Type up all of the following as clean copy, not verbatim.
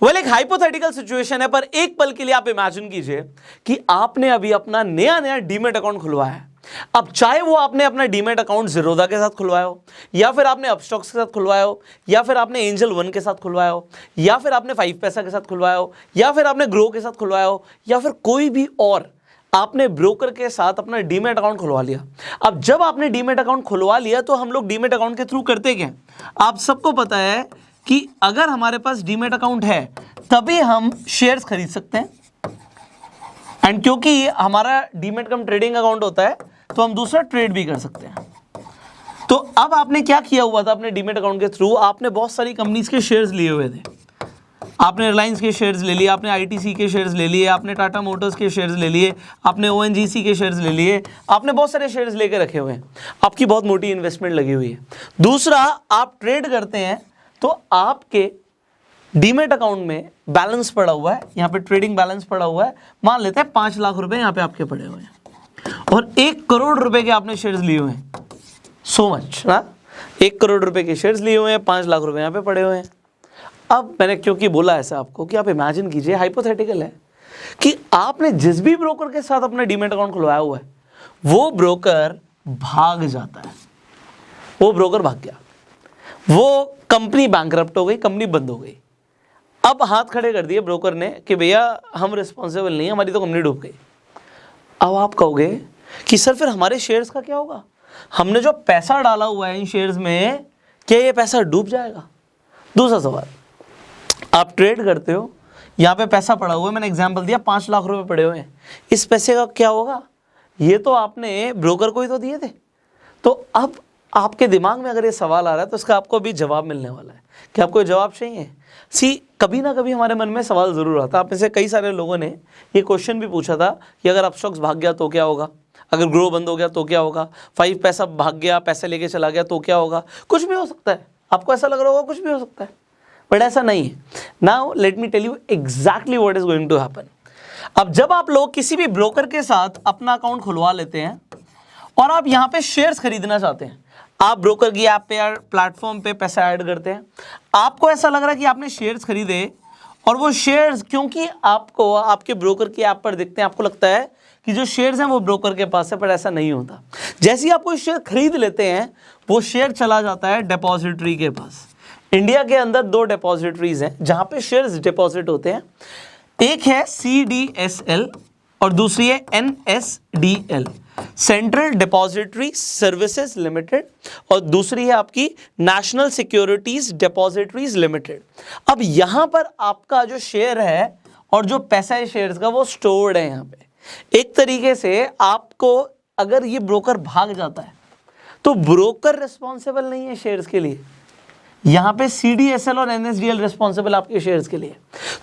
एक hypothetical situation है, पर एक पल के लिए आप इमेजिन कीजिए कि आपने अभी अपना नया डीमेट अकाउंट खुलवाया है। अब चाहे वो आपने अपना डीमेट अकाउंट ज़ीरोधा के साथ खुलवाया हो, या फिर आपने अपस्टॉक्स के साथ खुलवाया हो, या फिर आपने एंजल वन के साथ खुलवाया हो, या फिर आपने 5 पैसा के साथ खुलवाया हो, या फिर आपने ग्रो के साथ खुलवाया हो, या फिर कोई भी और आपने ब्रोकर के साथ अपना डीमेट अकाउंट खुलवा लिया। अब जब आपने डीमेट अकाउंट खुलवा लिया तो हम लोग डीमेट अकाउंट के थ्रू करते क्या, आप सबको पता है कि अगर हमारे पास डीमेट अकाउंट है तभी हम शेयर्स खरीद सकते हैं, एंड क्योंकि हमारा डीमेट कम ट्रेडिंग अकाउंट होता है तो हम दूसरा ट्रेड भी कर सकते हैं। तो अब आपने क्या किया हुआ था अपने डीमेट अकाउंट के थ्रू, आपने बहुत सारी कंपनीज के शेयर्स लिए हुए थे। आपने रिलायंस के शेयर्स ले लिए, आपने आईटीसी के शेयर्स ले लिए, आपने टाटा मोटर्स के शेयर्स ले लिए, आपने ओएनजीसी के शेयर्स ले लिए, आपने बहुत सारे शेयर्स लेके रखे हुए हैं। आपकी बहुत मोटी इन्वेस्टमेंट लगी हुई है। दूसरा, आप ट्रेड करते हैं तो आपके डीमेट अकाउंट में बैलेंस पड़ा हुआ है, यहाँ पे ट्रेडिंग बैलेंस पड़ा हुआ है, मान लेते हैं 5 लाख रुपए यहाँ पे आपके पड़े हुए हैं, और 1 करोड़ रुपए के आपने शेयर्स लिए हुए हैं। सो मच ना, 1 करोड़ रुपए के शेयर्स लिए हुए हैं, 5 लाख रुपए यहाँ पे पड़े हुए हैं। अब मैंने क्योंकि बोला ऐसा आपको कि आप इमेजिन कीजिए, हाइपोथेटिकल है, कि आपने जिस भी ब्रोकर के साथ अपना डीमेट अकाउंट खुलवाया हुआ है वो ब्रोकर भाग जाता है, वो ब्रोकर भाग गया, वो कंपनी बैंकरप्ट हो गई, कंपनी बंद हो गई। अब हाथ खड़े कर दिए ब्रोकर ने कि भैया हम रिस्पॉन्सिबल नहीं, हमारी तो कंपनी डूब गई। अब आप कहोगे कि सर फिर हमारे शेयर्स का क्या होगा, हमने जो पैसा डाला हुआ है इन शेयर्स में, क्या ये पैसा डूब जाएगा? दूसरा सवाल, आप ट्रेड करते हो, यहाँ पे पैसा पड़ा हुआ है, मैंने एग्जांपल दिया 5 लाख रुपए पड़े हुए हैं, इस पैसे का क्या होगा? ये तो आपने ब्रोकर को ही तो दिए थे। तो अब आपके दिमाग में अगर ये सवाल आ रहा है तो इसका आपको अभी जवाब मिलने वाला है कि आपको जवाब चाहिए। कभी ना कभी हमारे मन में सवाल ज़रूर आता है। आप में से कई सारे लोगों ने ये क्वेश्चन भी पूछा था कि अगर अपस्टॉक्स भाग गया तो क्या होगा, अगर ग्रो बंद हो गया तो क्या होगा, 5 पैसा भाग गया, पैसे लेके चला गया तो क्या होगा? कुछ भी हो सकता है, आपको ऐसा लग रहा होगा कुछ भी हो सकता है, बट ऐसा नहीं है। Now let me tell you exactly what is going to happen. अब जब आप लोग किसी भी ब्रोकर के साथ अपना अकाउंट खुलवा लेते हैं और आप यहाँ पे शेयर्स खरीदना चाहते हैं, आप ब्रोकर की ऐप पे या प्लेटफॉर्म पे पैसा ऐड करते हैं, आपको ऐसा लग रहा है कि आपने शेयर्स खरीदे, और वो शेयर्स क्योंकि आपको आपके ब्रोकर की ऐप पर दिखते हैं, आपको लगता है कि जो शेयर्स हैं वो ब्रोकर के पास है, पर ऐसा नहीं होता। जैसे ही आप कोई शेयर खरीद लेते हैं वो शेयर चला जाता है डिपॉजिटरी के पास। इंडिया के अंदर 2 डिपॉजिटरीज हैं जहां पे शेयर्स डिपॉजिट होते हैं, एक है CDSL और दूसरी है NSDL, central depository services limited, और दूसरी है आपकी नेशनल सिक्योरिटीज डिपॉजिटरीज लिमिटेड। अब यहां पर आपका जो शेयर है और जो पैसा है शेयर्स का वो स्टोर्ड है यहाँ पे। एक तरीके से आपको अगर ये ब्रोकर भाग जाता है तो ब्रोकर रिस्पॉन्सिबल नहीं है शेयर्स के लिए, यहाँ पे CDSL और NSDL रिस्पॉन्सिबल आपके शेयर्स के लिए।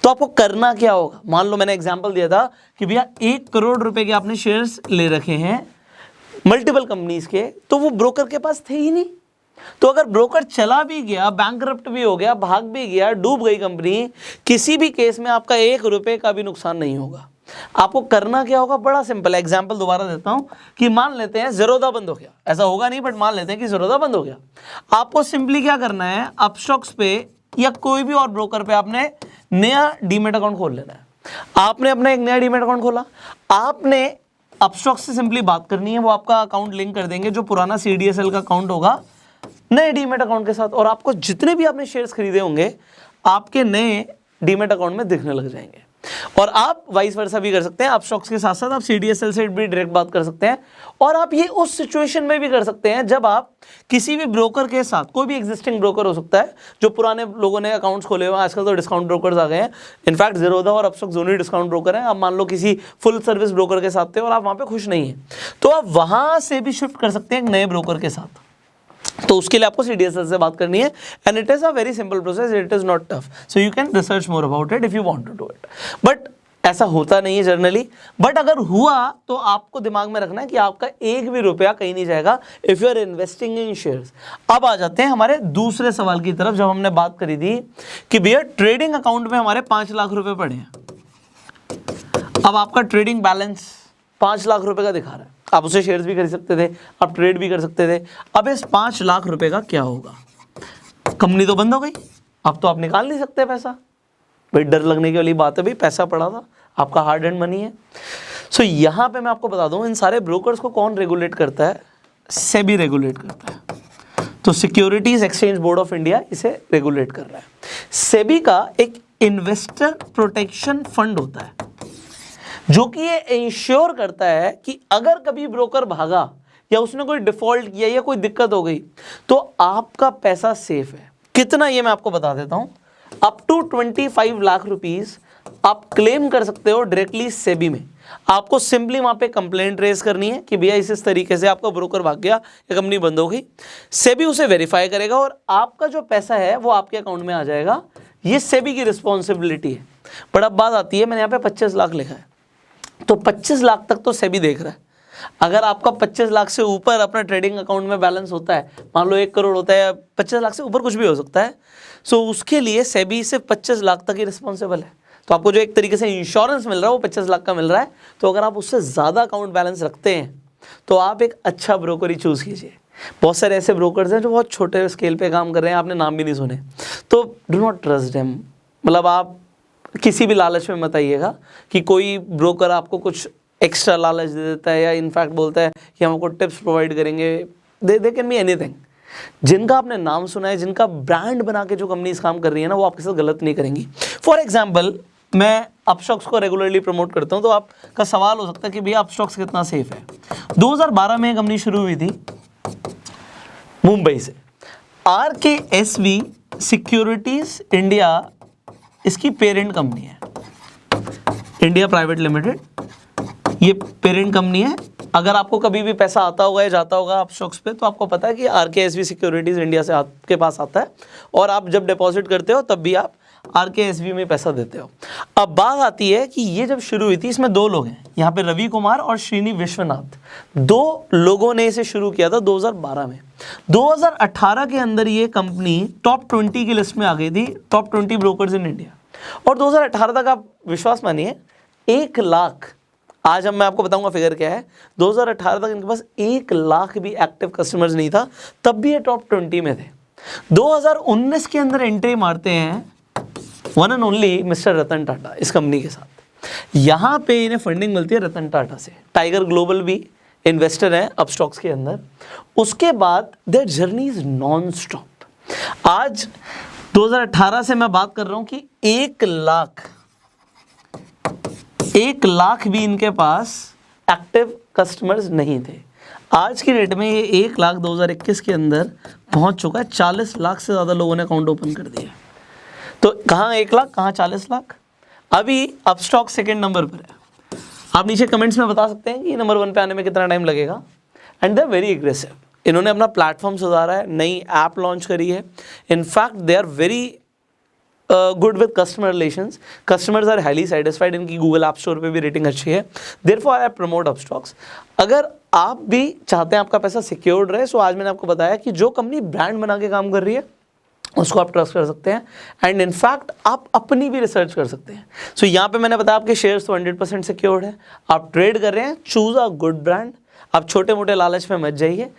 तो आपको करना क्या होगा? मान लो मैंने एग्जांपल दिया था कि भैया 1 करोड़ रुपए के आपने शेयर्स ले रखे हैं मल्टीपल कंपनीज के, तो वो ब्रोकर के पास थे ही नहीं। तो अगर ब्रोकर चला भी गया, बैंकरप्ट भी हो गया, भाग भी गया, डूब गई कंपनी, किसी भी केस में आपका 1 रुपए का भी नुकसान नहीं होगा। आपको करना क्या होगा? बड़ा सिंपल है। एग्जांपल दोबारा देता हूं कि मान लेते हैं ज़ीरोधा बंद हो गया, ऐसा होगा नहीं बट मान लेते हैं कि ज़ीरोधा बंद हो गया। आपको सिंपली क्या करना है, अपस्टॉक्स पे या कोई भी और ब्रोकर पे आपने नया डीमेट अकाउंट खोल लेना है। आपने अपना एक नया डीमेट अकाउंट खोला, आपने अपस्टॉक्स से सिंपली बात करनी है, वो आपका अकाउंट लिंक कर देंगे, जो पुराना CDSL का अकाउंट होगा नए डीमेट अकाउंट के साथ, और आपको जितने भी आपने शेयर्स खरीदे होंगे आपके नए डीमेट अकाउंट में दिखने लग जाएंगे। और आप वाइस वर्सा भी कर सकते हैं, अपस्टॉक्स के साथ साथ आप CDSL से भी डायरेक्ट बात कर सकते हैं। और आप ये उस सिचुएशन में भी कर सकते हैं जब आप किसी भी ब्रोकर के साथ, कोई भी एग्जिस्टिंग ब्रोकर हो सकता है, जो पुराने लोगों ने अकाउंट्स खोले हुए हैं, आजकल तो डिस्काउंट ब्रोकर्स आ गए हैं, इनफैक्ट ज़ीरोधा और अपस्टॉक्स दोनों ही डिस्काउंट ब्रोकर हैं। आप मान लो किसी फुल सर्विस ब्रोकर के साथ थे और आप वहाँ पे खुश नहीं हैं, तो आप वहाँ से भी शिफ्ट कर सकते हैं एक नए ब्रोकर के साथ। तो उसके लिए आपको CDSL से बात करनी है, and it is a very simple process, it is not tough, so you can research more about it if you want to do it. But ऐसा होता नहीं है जनरली, बट अगर हुआ तो आपको दिमाग में रखना है कि आपका 1 भी रुपया कहीं नहीं जाएगा if you are investing in shares. अब आ जाते हैं हमारे दूसरे सवाल की तरफ। जब हमने बात करी थी कि भैया ट्रेडिंग अकाउंट में हमारे 5 लाख रुपए पड़े हैं, अब आपका ट्रेडिंग बैलेंस 5 लाख रुपए का दिखा रहा है, आप उसे शेयर्स भी खरीद सकते थे, आप ट्रेड भी कर सकते थे। अब इस 5 लाख रुपए का क्या होगा? कंपनी तो बंद हो गई, अब तो आप निकाल नहीं सकते पैसा, भाई डर लगने की वाली बात है, भाई पैसा पड़ा था, आपका हार्ड एंड मनी है। सो यहाँ पे मैं आपको बता दूं, इन सारे ब्रोकर्स को कौन रेगुलेट करता है? सेबी रेगुलेट करता है। तो securities exchange board of India इसे रेगुलेट कर रहा है। सेबी का एक इन्वेस्टर प्रोटेक्शन फंड होता है जो कि ये इंश्योर करता है कि अगर कभी ब्रोकर भागा या उसने कोई डिफॉल्ट किया या कोई दिक्कत हो गई तो आपका पैसा सेफ है। कितना, ये मैं आपको बता देता हूं। अप टू 25 लाख रुपीस आप क्लेम कर सकते हो डायरेक्टली सेबी में। आपको सिंपली वहां पे कंप्लेंट रेज करनी है कि भैया इस तरीके से आपका ब्रोकर भाग गया या कंपनी बंद हो गई। सेबी उसे वेरीफाई करेगा और आपका जो पैसा है वो आपके अकाउंट में आ जाएगा। ये सेबी की रिस्पॉन्सिबिलिटी है। बट अब बात आती है, मैंने यहाँ पे 25 लाख लिखा है, तो 25 लाख तक तो सेबी देख रहा है। अगर आपका 25 लाख से ऊपर अपना ट्रेडिंग अकाउंट में बैलेंस होता है, मान लो 1 करोड़ होता है, 25 लाख से ऊपर कुछ भी हो सकता है, सो उसके लिए सेबी सिर्फ 25 लाख तक ही रिस्पॉन्सिबल है। तो आपको जो एक तरीके से इंश्योरेंस मिल रहा है वो 25 लाख का मिल रहा है। तो अगर आप उससे ज़्यादा अकाउंट बैलेंस रखते हैं तो आप एक अच्छा ब्रोकर ही चूज़ कीजिए। बहुत सारे ऐसे ब्रोकर्स हैं जो बहुत छोटे स्केल पे काम कर रहे हैं, आपने नाम भी नहीं सुने, तो डू नॉट ट्रस्ट देम। मतलब आप किसी भी लालच में मत आइएगा कि कोई ब्रोकर आपको कुछ एक्स्ट्रा लालच दे देता है या इनफैक्ट बोलता है कि हम आपको टिप्स प्रोवाइड करेंगे। They can be anything. जिनका आपने नाम सुना है, जिनका ब्रांड बना के जो कंपनीज काम कर रही है ना, वो आपके साथ गलत नहीं करेंगी। फॉर एग्जाम्पल, मैं अपस्टॉक्स को रेगुलरली प्रमोट करता हूं, तो आपका सवाल हो सकता है कि भैया अपस्टॉक्स कितना सेफ है। 2012 में कंपनी शुरू हुई थी मुंबई से। RKSV सिक्योरिटीज इंडिया इसकी पेरेंट कंपनी है, इंडिया प्राइवेट लिमिटेड, ये पेरेंट कंपनी है। अगर आपको कभी भी पैसा आता होगा या जाता होगा अपस्टॉक्स पे, तो आपको पता है कि RKSV सिक्योरिटीज इंडिया से आपके पास आता है और आप जब डिपॉजिट करते हो तब भी आप RKSV में पैसा देते हो। अब बात आती है कि ये जब शुरू हुई थी, इसमें 2 लोग हैं, यहाँ पे रवि कुमार और श्रीनी विश्वनाथ, 2 लोगों ने इसे शुरू किया था 2012 में। 2018 के अंदर ये कंपनी टॉप 20 की लिस्ट में आ गई थी, टॉप 20 ब्रोकर्स इन इंडिया। और 2018 तक आप विश्वास मानिए 1 लाख, आज मैं आपको बताऊंगा फिगर क्या है, 2018 तक इनके पास 1 लाख भी एक्टिव कस्टमर्स नहीं था, तब भी ये टॉप 20 में थे। 2019 के अंदर एंट्री मारते हैं one and only mister Ratan Tata इस कंपनी के साथ। यहाँ पे इन्हें फंडिंग मिलती है रतन टाटा से। टाइगर ग्लोबल भी इन्वेस्टर है अपस्टॉक्स के अंदर। उसके बाद their journey is non stop. आज 2018 से मैं बात कर रहा हूँ कि 1 लाख भी इनके पास एक्टिव कस्टमर्स नहीं थे। आज की डेट में ये 1 लाख 2021 के अंदर पहुंच चुका है। 40 लाख से ज़्यादा लोगों ने अकाउंट ओपन कर दिया। तो कहाँ 1 लाख, कहाँ 40 लाख। अभी अपस्टॉक सेकंड नंबर पर है। आप नीचे कमेंट्स में बता सकते हैं कि नंबर 1 पे आने में कितना टाइम लगेगा। And they are very aggressive. इन्होंने अपना प्लेटफॉर्म सुधारा है, नई ऐप लॉन्च करी है। In fact they are very good with customer relations. Customers are highly satisfied. इनकी गूगल ऐप स्टोर पे भी रेटिंग अच्छी है। Therefore I promote Upstox. अगर आप भी चाहते हैं आपका पैसा सिक्योर्ड रहे, सो आज मैंने आपको बताया कि जो कंपनी ब्रांड बना के काम कर रही है उसको आप ट्रस्ट कर सकते हैं। एंड इनफैक्ट आप अपनी भी रिसर्च कर सकते हैं। सो यहाँ पे मैंने बताया आपके शेयर्स तो 100% सिक्योर्ड है। आप ट्रेड कर रहे हैं, चूज अ गुड ब्रांड। आप छोटे मोटे लालच में मत जाइए।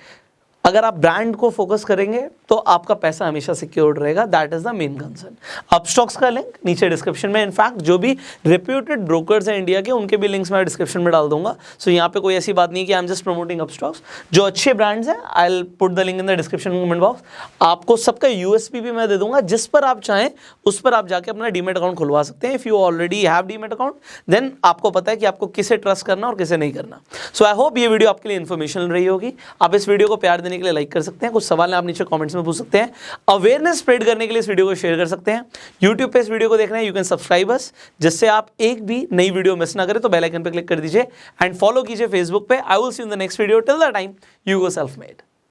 अगर आप ब्रांड को फोकस करेंगे तो आपका पैसा हमेशा सिक्योर्ड रहेगा। That is the main concern. Upstox का लिंक नीचे डिस्क्रिप्शन में, इनफैक्ट जो भी रेप्यूटेड ब्रोकर्स हैं इंडिया के, उनके भी लिंक्स मैं डिस्क्रिप्शन में डाल दूंगा। सो यहाँ पे कोई ऐसी बात नहीं है कि I am just promoting Upstox. जो अच्छे ब्रांड्स हैं, I will put the link in the description comment box. आपको सबका यूएसपी भी मैं दे दूंगा, जिस पर आप चाहें उस पर आप जाके अपना डीमेट अकाउंट खुलवा सकते हैं। If you already have demat account, then आपको पता है कि आपको किसे ट्रस्ट करना और किसे नहीं करना। सो आई होप ये वीडियो आपके लिए इन्फॉर्मेशनल रही होगी। आप इस वीडियो को प्यार देने के लिए लाइक कर सकते हैं। कुछ सवाल आप नीचे कमेंट्स में पूछ सकते हैं। अवेयरनेस स्प्रेड करने के लिए इस वीडियो को शेयर कर सकते हैं। YouTube पे इस वीडियो को देख रहे हैं, यू कैन सब्सक्राइब अस, जिससे आप एक भी नई वीडियो मिस ना करें। तो बेल आइकन पे क्लिक कर दीजिए एंड फॉलो कीजिए फेसबुक पे। I will see you in the next video. Till the time, you go self made.